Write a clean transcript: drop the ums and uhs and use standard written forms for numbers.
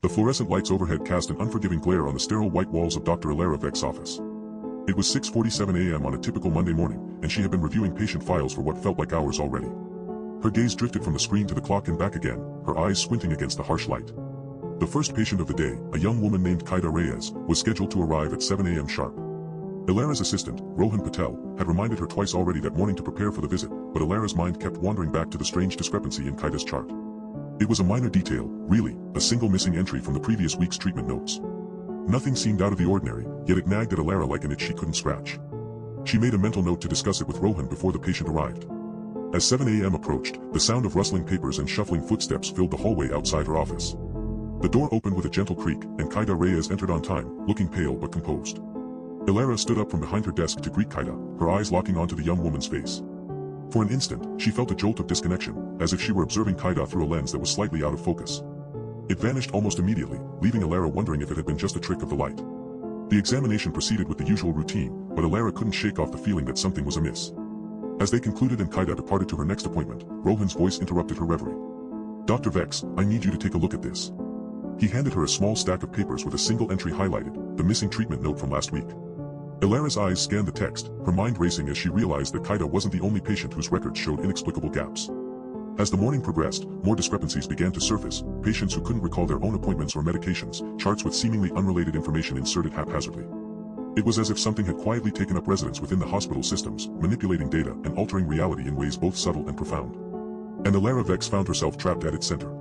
The fluorescent lights overhead cast an unforgiving glare on the sterile white walls of Dr. Elara Vex's office. It was 6:47 a.m. on a typical Monday morning, and she had been reviewing patient files for what felt like hours already. Her gaze drifted from the screen to the clock and back again, her eyes squinting against the harsh light. The first patient of the day, a young woman named Kaida Reyes, was scheduled to arrive at 7 a.m. sharp. Elara's assistant, Rohan Patel, had reminded her twice already that morning to prepare for the visit, but Elara's mind kept wandering back to the strange discrepancy in Kaida's chart. It was a minor detail, really, a single missing entry from the previous week's treatment notes. Nothing seemed out of the ordinary, yet it nagged at Elara like an itch she couldn't scratch. She made a mental note to discuss it with Rohan before the patient arrived. As 7 a.m. approached, the sound of rustling papers and shuffling footsteps filled the hallway outside her office. The door opened with a gentle creak, and Kaida Reyes entered on time, looking pale but composed. Elara stood up from behind her desk to greet Kaida, her eyes locking onto the young woman's face. For an instant, she felt a jolt of disconnection, as if she were observing Kaida through a lens that was slightly out of focus. It vanished almost immediately, leaving Elara wondering if it had been just a trick of the light. The examination proceeded with the usual routine, but Elara couldn't shake off the feeling that something was amiss. As they concluded and Kaida departed to her next appointment, Rohan's voice interrupted her reverie. "Dr. Vex, I need you to take a look at this." He handed her a small stack of papers with a single entry highlighted, the missing treatment note from last week. Elara's eyes scanned the text, her mind racing as she realized that Kaida wasn't the only patient whose records showed inexplicable gaps. As the morning progressed, more discrepancies began to surface, patients who couldn't recall their own appointments or medications, charts with seemingly unrelated information inserted haphazardly. It was as if something had quietly taken up residence within the hospital systems, manipulating data and altering reality in ways both subtle and profound. And Elara Vex found herself trapped at its center.